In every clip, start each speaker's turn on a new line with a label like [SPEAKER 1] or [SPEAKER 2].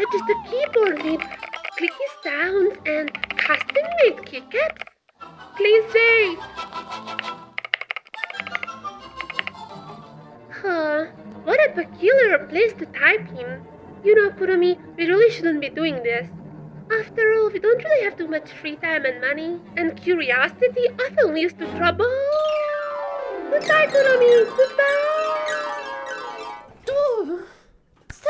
[SPEAKER 1] such as the keyboard with clicky sounds and custom-made keycaps? Please wait. Huh, what a peculiar place to type in. You know, Kurumi, we really shouldn't be doing this. After all, we don't really have too much free time and money, and curiosity often leads to trouble. Goodbye, Kurumi. Goodbye. Ooh. So,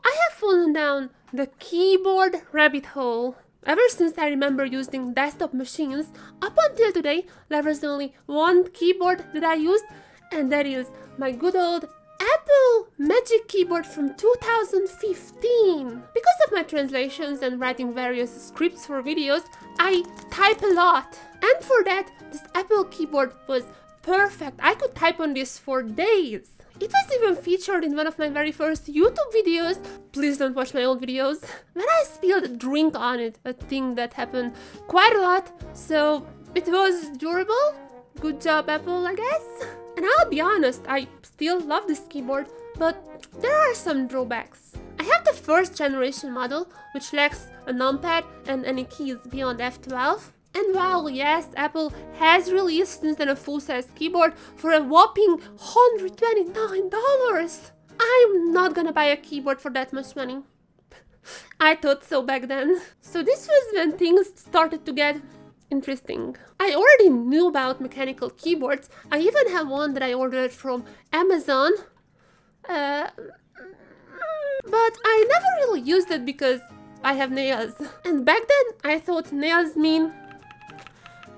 [SPEAKER 1] I have fallen down the keyboard rabbit hole. Ever since I remember using desktop machines, up until today, there was only one keyboard that I used, and that is my good old Apple Magic Keyboard from 2015. Because of my translations and writing various scripts for videos, I type a lot. And for that, this Apple keyboard was perfect. I could type on this for days. It was even featured in one of my very first YouTube videos. Please don't watch my old videos. When I spilled a drink on it, a thing that happened quite a lot. So it was durable. Good job, Apple, I guess. And I'll be honest, I still love this keyboard, but there are some drawbacks. I have the first generation model, which lacks a numpad and any keys beyond F12. And while yes, Apple has released since then a full-size keyboard for a whopping $129, I'm not gonna buy a keyboard for that much money. I thought so back then. So this was when things started to get interesting. I already knew about mechanical keyboards. I even have one that I ordered from Amazon. But I never really used it because I have nails. And back then I thought nails mean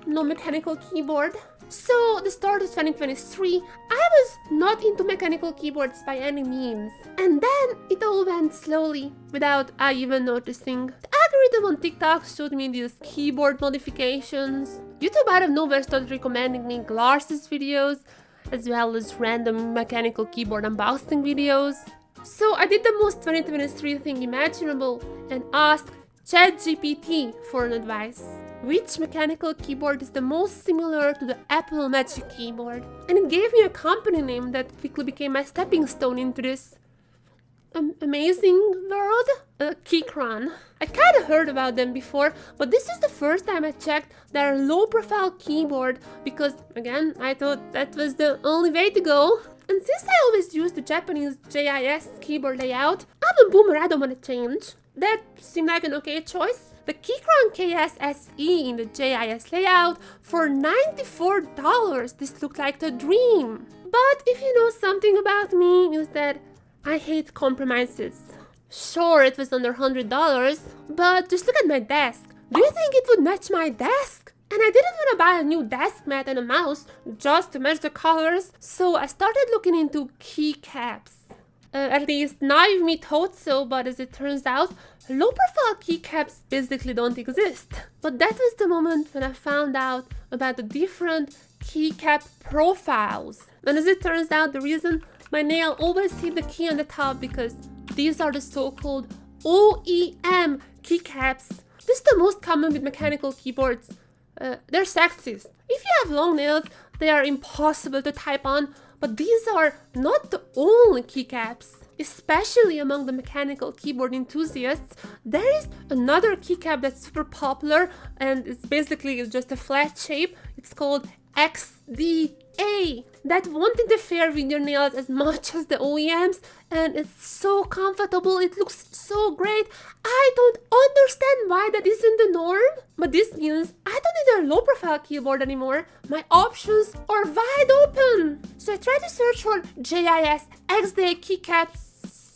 [SPEAKER 1] no mechanical keyboard. So the start of 2023, I was not into mechanical keyboards by any means. And then it all went slowly without I even noticing. The algorithm on TikTok showed me these keyboard modifications. YouTube out of nowhere started recommending me glasses videos, as well as random mechanical keyboard unboxing videos. So I did the most 2023 thing imaginable and asked ChatGPT for an advice. Which mechanical keyboard is the most similar to the Apple Magic Keyboard? And it gave me a company name that quickly became my stepping stone into this amazing world. Keychron. I kinda heard about them before, but this is the first time I checked their low-profile keyboard because, again, I thought that was the only way to go. And since I always use the Japanese JIS keyboard layout, I'm a boomer, I don't want to change. That seemed like an okay choice. The Keychron KS SE in the JIS layout for $94. This looked like the dream. But if you know something about me, is that I hate compromises. Sure, it was under $100, but just look at my desk. Do you think it would match my desk? And I didn't want to buy a new desk mat and a mouse just to match the colors, so I started looking into keycaps. At least naive me thought so, but as it turns out, low-profile keycaps basically don't exist. But that was the moment when I found out about the different keycap profiles. And as it turns out, the reason my nail always hit the key on the top because these are the so-called OEM keycaps. This is the most common with mechanical keyboards. They're sexist. If you have long nails, they are impossible to type on, but these are not the only keycaps. Especially among the mechanical keyboard enthusiasts, there is another keycap that's super popular and it's basically just a flat shape. It's called XDA. That won't interfere with your nails as much as the OEMs, and it's so comfortable, it looks so great. I don't understand why that isn't the norm, but this means I don't need a low profile keyboard anymore. My options are wide open. So I tried to search for JIS XDA keycaps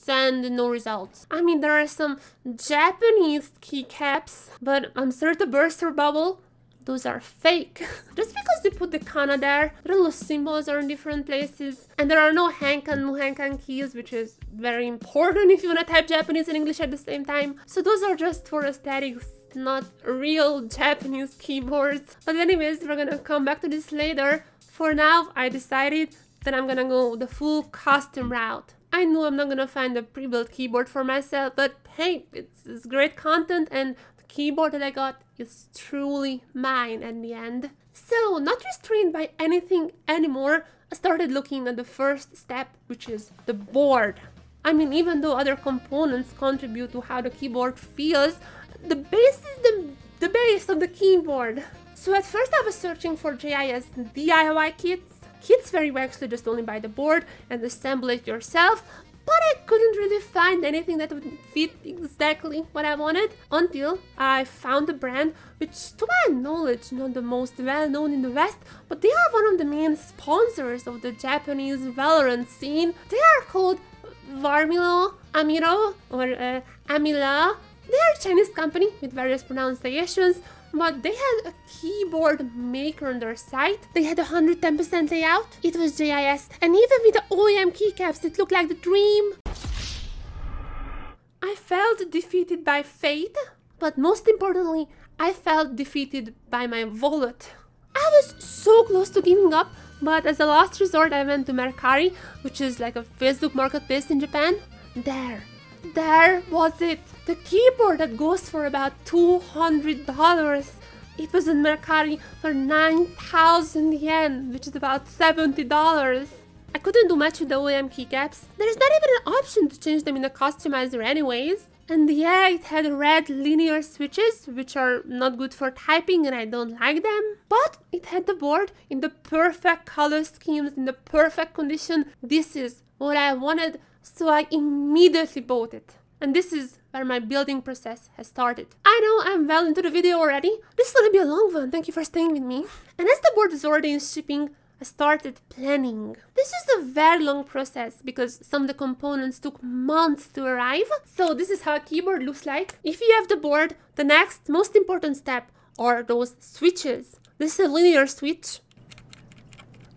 [SPEAKER 1] and no results. I mean, there are some Japanese keycaps, but I'm sorry to burst your bubble. Those are fake. Just because they put the kana there, the little symbols are in different places, and there are no hankan, muhankan keys, which is very important if you want to type Japanese and English at the same time. So those are just for aesthetics, not real Japanese keyboards. But anyways, we're gonna come back to this later. For now, I decided that I'm gonna go the full custom route. I know I'm not gonna find a pre-built keyboard for myself, but hey, it's great content, and keyboard that I got is truly mine at the end. So, not restrained by anything anymore, I started looking at the first step, which is the board. I mean, even though other components contribute to how the keyboard feels, the base is the base of the keyboard. So at first I was searching for JIS DIY kits. Kits where you actually just only buy the board and assemble it yourself, but I couldn't really find anything that would fit exactly what I wanted until I found a brand which, to my knowledge, not the most well known in the West, but they are one of the main sponsors of the Japanese Valorant scene. They are called Amilo, or Amila. They are a Chinese company with various pronunciations, but they had a keyboard maker on their site. They had 110% layout. It was JIS, and even with the OEM keycaps, it looked like the dream. I felt defeated by fate, but most importantly, I felt defeated by my wallet. I was so close to giving up, but as a last resort, I went to Mercari, which is like a Facebook marketplace in Japan. There was it. The keyboard that goes for about $200. It was in Mercari for 9,000 yen, which is about $70. I couldn't do much with the OEM keycaps. There's not even an option to change them in the customizer anyways. And yeah, it had red linear switches, which are not good for typing and I don't like them. But it had the board in the perfect color schemes, in the perfect condition. This is what I wanted, so I immediately bought it. And this is where my building process has started. I know I'm well into the video already. This is gonna be a long one, thank you for staying with me. And as the board is already in shipping, I started planning. This is a very long process because some of the components took months to arrive. So this is how a keyboard looks like. If you have the board, the next most important step are those switches. This is a linear switch.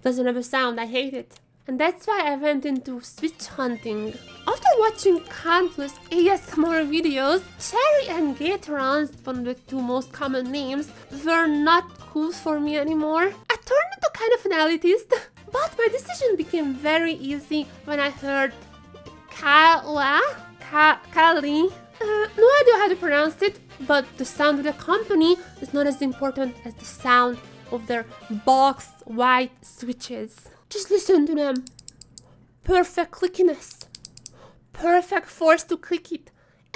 [SPEAKER 1] Doesn't have a sound, I hate it. And that's why I went into switch hunting. After watching countless ASMR videos, Cherry and Gatorans, one of the two most common names, were not cool for me anymore. I turned into kind of an elitist, but my decision became very easy when I heard Kali. No idea how to pronounce it, but the sound of the company is not as important as the sound of their box white switches. Just listen to them. Perfect clickiness. Perfect force to click it.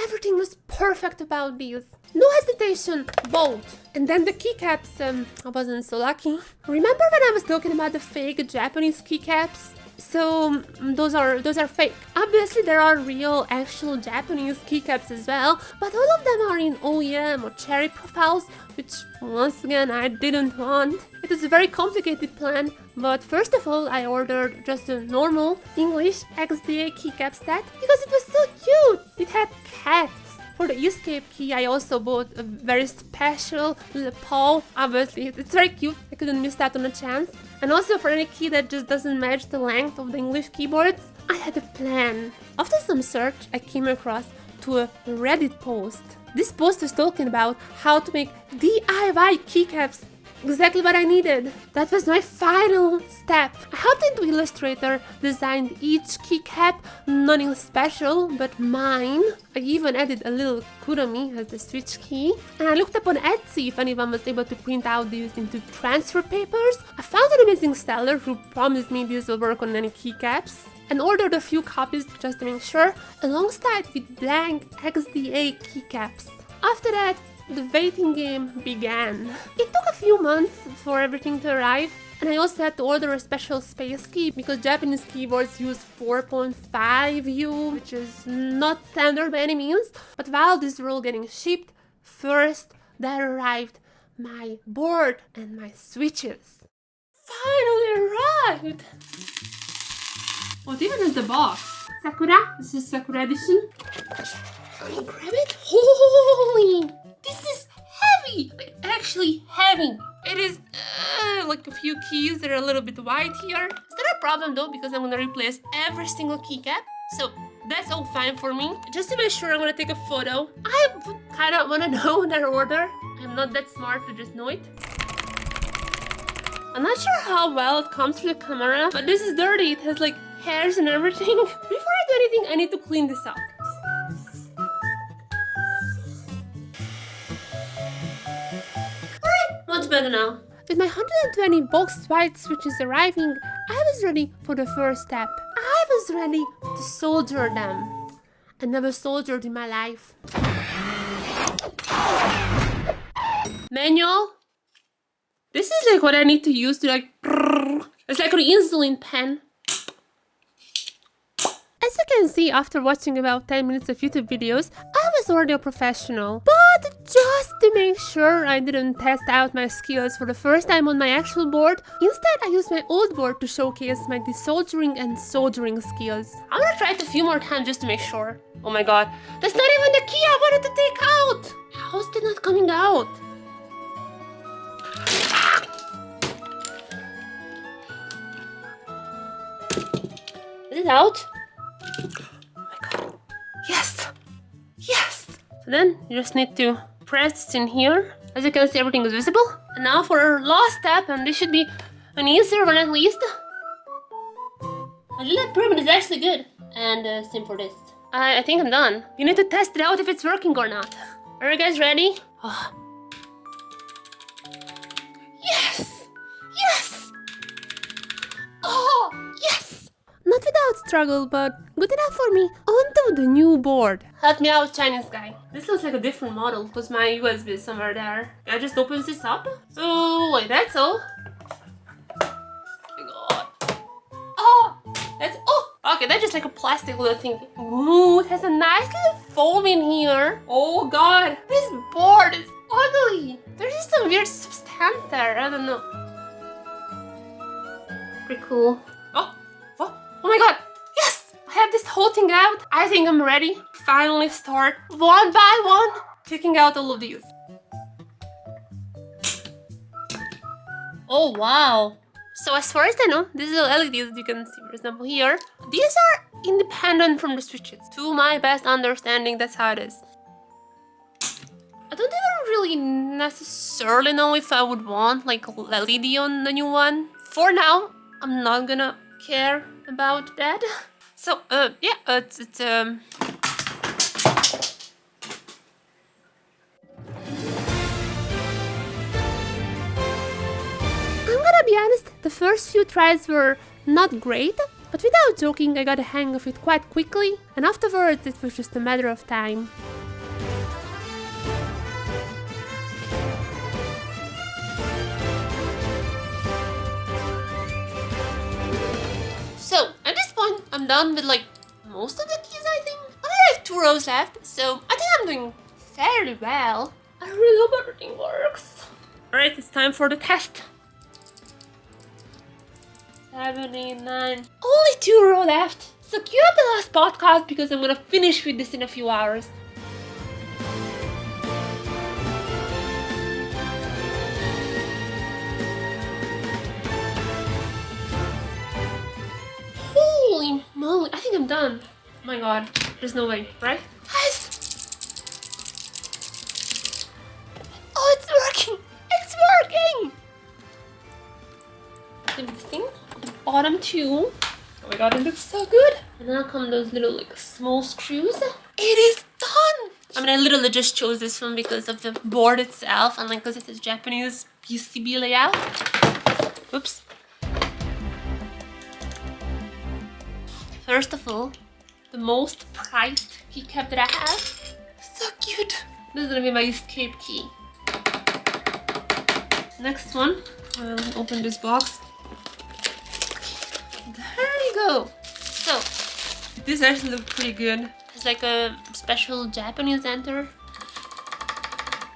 [SPEAKER 1] Everything was perfect about these. No hesitation, bold. And then the keycaps, I wasn't so lucky. Remember when I was talking about the fake Japanese keycaps? So those are fake. Obviously there are real actual Japanese keycaps as well, but all of them are in OEM or cherry profiles, which once again I didn't want. It was a very complicated plan, but first of all I ordered just a normal English XDA keycap set because it was so cute. It had cats. For the escape key, I also bought a very special little paw. Obviously, it's very cute. I couldn't miss that on a chance. And also for any key that just doesn't match the length of the English keyboards, I had a plan. After some search, I came across to a Reddit post. This post was talking about how to make DIY keycaps. Exactly what I needed. That was my final step. I hopped into Illustrator, designed each keycap, nothing special, but mine. I even added a little Kuromi as the switch key. And I looked up on Etsy if anyone was able to print out these into transfer papers. I found an amazing seller who promised me these will work on any keycaps. And ordered a few copies just to make sure, alongside with blank XDA keycaps. After that, the waiting game began. It took a few months for everything to arrive, and I also had to order a special space key because Japanese keyboards use 4.5U, which is not standard by any means. But while these were all getting shipped, first there arrived my board and my switches. Finally arrived! What even is the box? Sakura? This is Sakura edition. Can I grab it? Holy! This is heavy! Like, actually heavy. It is like a few keys that are a little bit wide here. Is that a problem though? Because I'm gonna replace every single keycap. So that's all fine for me. Just to make sure, I'm gonna take a photo. I kind of wanna know their order. I'm not that smart to just know it. I'm not sure how well it comes through the camera, but this is dirty. It has like hairs and everything. Before I do anything, I need to clean this up. Much better now. With my 120 box white switches arriving, I was ready for the first step. I was ready to solder them. I never soldered in my life. Manual? This is like what I need to use to like... It's like an insulin pen. As you can see, after watching about 10 minutes of YouTube videos, I was already a professional. But just to make sure I didn't test out my skills for the first time on my actual board, instead I used my old board to showcase my desoldering and soldering skills. I'm gonna try it a few more times just to make sure. Oh my god, that's not even the key I wanted to take out! How is it not coming out? Is it out? Oh my god. Yes! Yes! So then you just need to press this in here. As you can see, everything is visible. And now for our last step, and this should be an easier one at least. A little pyramid is actually good. And same for this. I think I'm done. You need to test it out if it's working or not. Are you guys ready? Oh. Yes! Yes! Oh, yes! Not without struggle, but good enough for me. Onto the new board. Help me out, Chinese guy. This looks like a different model because my USB is somewhere there. I just opens this up. So, like that, so. Oh my god. Oh! That's. Oh! Okay, that's just like a plastic little thing. Ooh, it has a nice little foam in here. Oh god, this board is ugly. There's just some weird substance there. I don't know. Pretty cool. Oh, oh my god. Yes, I have this whole thing out. I think I'm ready. Finally start one by one taking out all of these. Oh wow. So as far as I know, these little LEDs you can see, for example, here, these are independent from the switches. To my best understanding, that's how it is. I don't even really necessarily know if I would want like LED on the new one. For now, I'm not gonna care about that. So, yeah, to be honest, the first few tries were not great, but without joking, I got a hang of it quite quickly, and afterwards it was just a matter of time. So, at this point, I'm done with like most of the keys, I think. I have 2 rows left, so I think I'm doing fairly well. I really hope everything works. Alright, it's time for the test. 7, 8, 9. Only 2 rows left. So cue up the last podcast because I'm gonna finish with this in a few hours. Holy moly, I think I'm done. Oh my god, there's no way, right? Guys! Oh, it's working! It's working! This thing. Bottom 2. Oh my god, it looks so good. And now come those little like small screws. It is done! I mean, I literally just chose this one because of the board itself and like because it's a Japanese PCB layout. Oops. First of all, the most prized keycap that I have. So cute. This is gonna be my escape key. Next one. I'll open this box. There you go. So, this actually looks pretty good. It's like a special Japanese enter.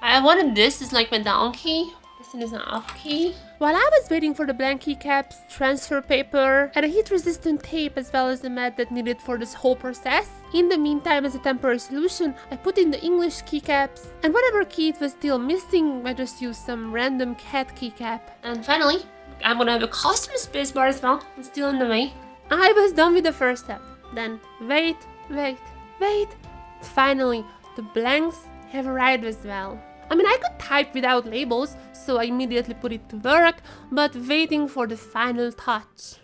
[SPEAKER 1] I wanted this as like my down key. This one is an up key. While I was waiting for the blank keycaps, transfer paper, and a heat-resistant tape as well as the mat that needed for this whole process, in the meantime, as a temporary solution, I put in the English keycaps, and whatever key it was still missing, I just used some random cat keycap. And finally, I'm gonna have a custom spacebar as well. It's still on the way. I was done with the first step. Then wait. Finally, the blanks have arrived as well. I mean, I could type without labels, so I immediately put it to work, but waiting for the final touch.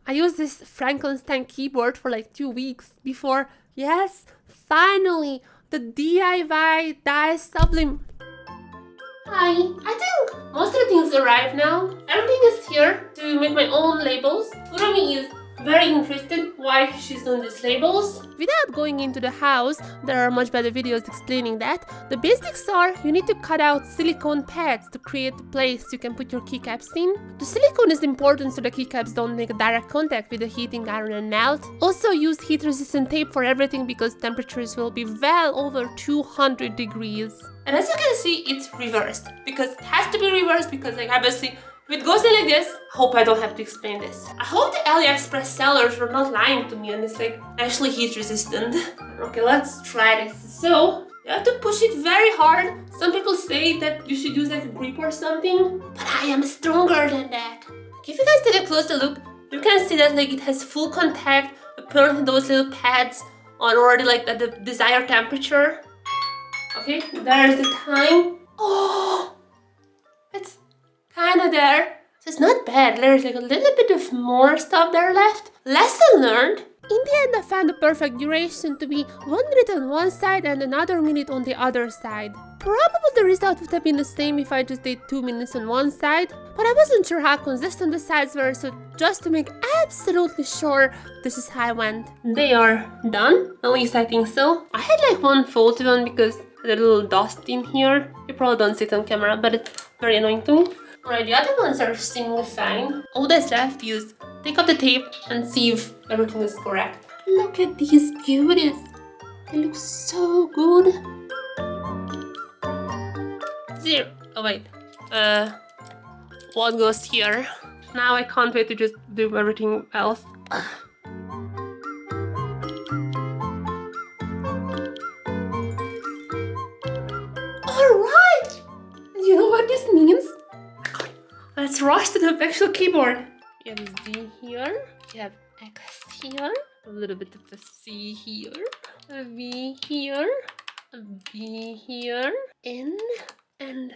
[SPEAKER 1] I used this Frankenstein keyboard for like 2 weeks before, yes, finally, the DIY Die Sublime. Hi. I think most of the things arrived now. Everything is here to make my own labels. Urami is very interested why she's doing these labels. Without going into the house, there are much better videos explaining that. The basics are you need to cut out silicone pads to create a place you can put your keycaps in. The silicone is important so the keycaps don't make direct contact with the heating iron and melt. Also use heat resistant tape for everything because temperatures will be well over 200 degrees. And as you can see, it's reversed because it has to be reversed because like obviously if it goes in like this, I hope I don't have to explain this. I hope the AliExpress sellers were not lying to me and it's like actually heat resistant. Okay, let's try this. So, you have to push it very hard. Some people say that you should use like a grip or something, but I am stronger than that. If you guys take a closer look, you can see that like it has full contact. Apparently those little pads are already like at the desired temperature. Okay, there's the time. Oh, it's kind of there. So it's not bad. There's like a little bit of more stuff there left. Lesson learned. In the end, I found the perfect duration to be 1 minute on one side and another minute on the other side. Probably the result would have been the same if I just did 2 minutes on one side, but I wasn't sure how consistent the sides were, so just to make absolutely sure, this is how I went. They are done, at least I think so. I had like one faulty one because there's a little dust in here. You probably don't see it on camera, but it's very annoying to me. Alright, the other ones are seemingly fine. All that's left is take up the tape and see if everything is correct. Look at these beauties. They look so good. Zero. Oh wait. What goes here? Now I can't wait to just do everything else. Alright! You know what this means? Let's rush to the actual keyboard. You have Z here, you have X here, a little bit of a C here, a V here, a B here, N, and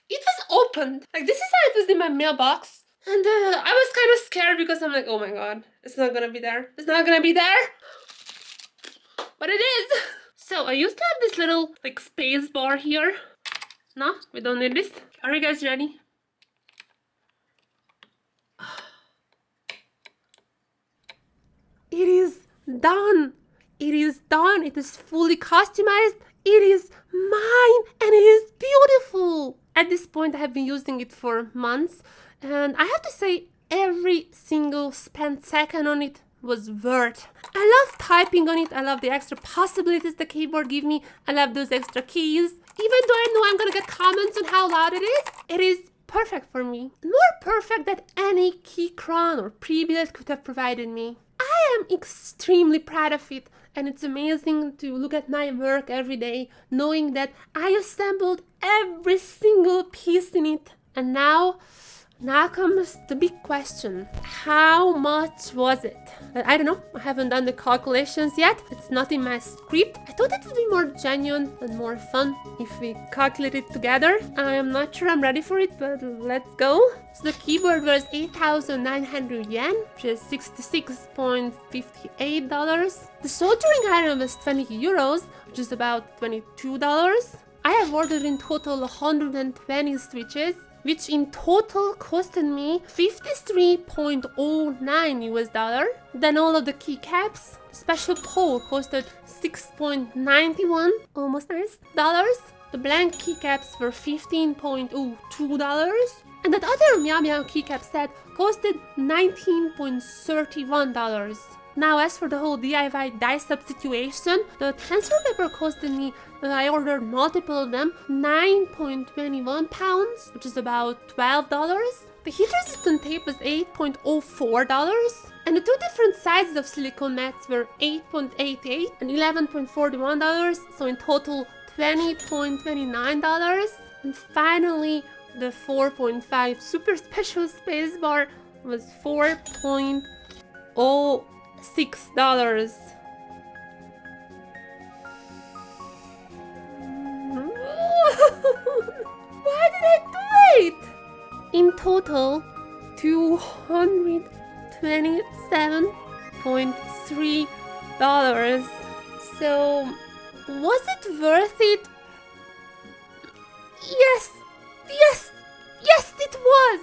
[SPEAKER 1] it was opened. Like this is how it was in my mailbox. And I was kind of scared because I'm like, oh my god, it's not gonna be there. It's not gonna be there. But it is. So I used to have this little like space bar here. No, we don't need this. Are you guys ready? It is done. It is done. It is fully customized. It is mine and it is beautiful. At this point, I have been using it for months. And I have to say, every single spent second on it was worth. I love typing on it. I love the extra possibilities the keyboard give me. I love those extra keys. Even though I know I'm gonna get comments on how loud it is perfect for me. More perfect than any Keychron or pre-built could have provided me. I am extremely proud of it. And it's amazing to look at my work every day, knowing that I assembled every single piece in it. And now comes the big question. How much was it? I don't know. I haven't done the calculations yet. It's not in my script. I thought it would be more genuine and more fun if we calculate it together. I am not sure I'm ready for it, but let's go. So the keyboard was 8,900 yen, which is $66.58. The soldering iron was 20 euros, which is about $22. I have ordered in total 120 switches, which in total costed me 53.09 US dollar. Then all of the keycaps, special pole costed 6.91, almost nice, dollars. The blank keycaps were $15.02. And that other Meow Meow keycap set costed $19.31. Now as for the whole DIY die substitution, the transfer paper costed me, I ordered multiple of them, 9.21 pounds, which is about $12. The heat resistant tape was $8.04, and the two different sizes of silicone mats were $8.88 and $11.41, so in total $20.29. And finally, the 4.5 super special space bar was $4.06. Why did I do it? In total, $227.3. So, was it worth it? Yes! Yes! Yes, it was!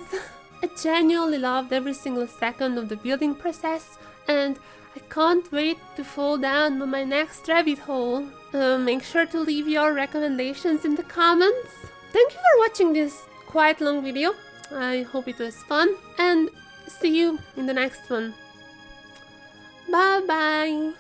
[SPEAKER 1] I genuinely loved every single second of the building process, and I can't wait to fall down on my next rabbit hole. Make sure to leave your recommendations in the comments. Thank you for watching this quite long video. I hope it was fun, and see you in the next one. Bye bye!